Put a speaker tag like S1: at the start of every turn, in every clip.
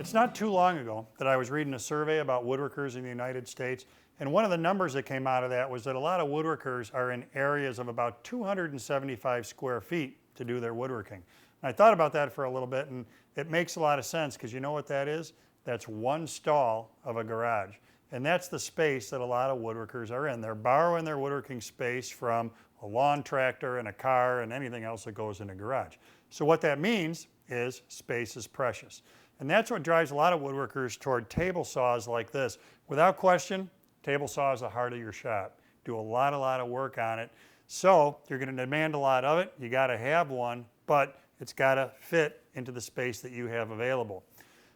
S1: It's not too long ago that I was reading a survey about woodworkers in the United States, and one of the numbers that came out of that was that a lot of woodworkers are in areas of about 275 square feet to do their woodworking. And I thought about that for a little bit, and it makes a lot of sense, because you know what that is? That's one stall of a garage. And that's the space that a lot of woodworkers are in. They're borrowing their woodworking space from a lawn tractor and a car and anything else that goes in a garage. So what that means is space is precious. And that's what drives a lot of woodworkers toward table saws like this. Without question, table saw is the heart of your shop. Do a lot of work on it. So you're going to demand a lot of it. You got to have one, but it's got to fit into the space that you have available.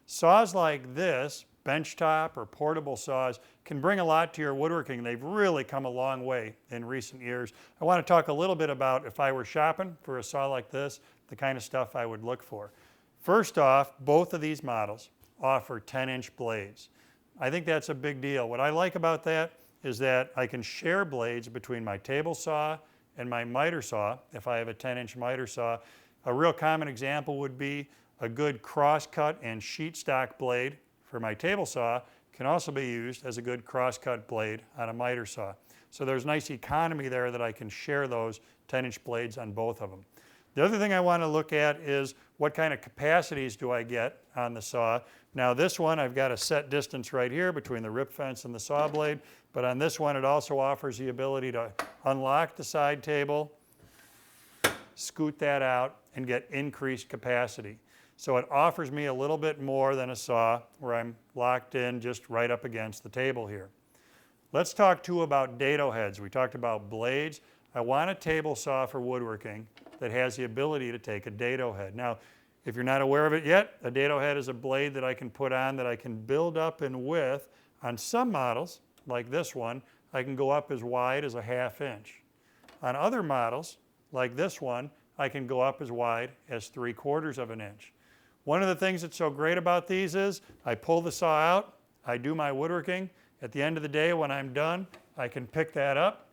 S1: Saws like this, benchtop or portable saws, can bring a lot to your woodworking. They've really come a long way in recent years. I want to talk a little bit about, if I were shopping for a saw like this, the kind of stuff I would look for. First off, both of these models offer 10-inch blades. I think that's a big deal. What I like about that is that I can share blades between my table saw and my miter saw if I have a 10-inch miter saw. A real common example would be a good cross-cut and sheet stock blade for my table saw can also be used as a good cross-cut blade on a miter saw. So there's nice economy there that I can share those 10-inch blades on both of them. The other thing I want to look at is what kind of capacities do I get on the saw. Now this one, I've got a set distance right here between the rip fence and the saw blade, but on this one it also offers the ability to unlock the side table, scoot that out, and get increased capacity. So it offers me a little bit more than a saw where I'm locked in just right up against the table here. Let's talk too about dado heads. We talked about blades. I want a table saw for woodworking that has the ability to take a dado head. Now, if you're not aware of it yet, a dado head is a blade that I can put on that I can build up in width. On some models, like this one, I can go up as wide as a 1/2 inch. On other models, like this one, I can go up as wide as 3/4 of an inch. One of the things that's so great about these is I pull the saw out, I do my woodworking. At the end of the day, when I'm done, I can pick that up,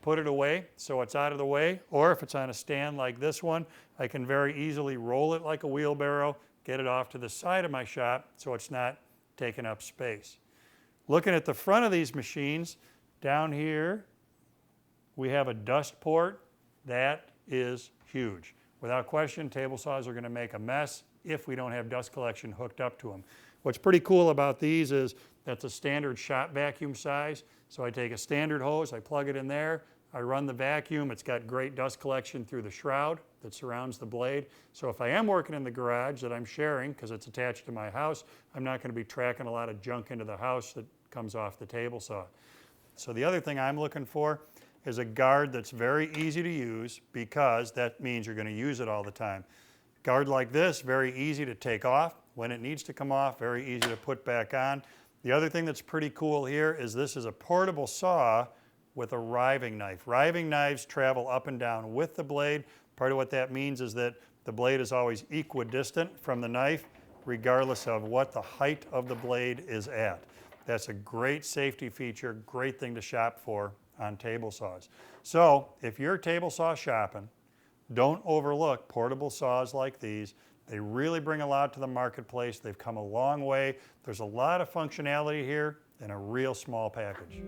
S1: put it away so it's out of the way, or if it's on a stand like this one, I can very easily roll it like a wheelbarrow, get it off to the side of my shop so it's not taking up space. Looking at the front of these machines, down here we have a dust port. That is huge. Without question, table saws are going to make a mess if we don't have dust collection hooked up to them. What's pretty cool about these is that's a standard shop vacuum size. So I take a standard hose, I plug it in there, I run the vacuum. It's got great dust collection through the shroud that surrounds the blade. So if I am working in the garage that I'm sharing, because it's attached to my house, I'm not going to be tracking a lot of junk into the house that comes off the table saw. So the other thing I'm looking for is a guard that's very easy to use, because that means you're going to use it all the time. Guard like this, very easy to take off when it needs to come off, very easy to put back on. The other thing that's pretty cool here is this is a portable saw with a riving knife. Riving knives travel up and down with the blade. Part of what that means is that the blade is always equidistant from the knife, regardless of what the height of the blade is at. That's a great safety feature, great thing to shop for on table saws. So if you're table saw shopping, don't overlook portable saws like these. They really bring a lot to the marketplace. They've come a long way. There's a lot of functionality here in a real small package.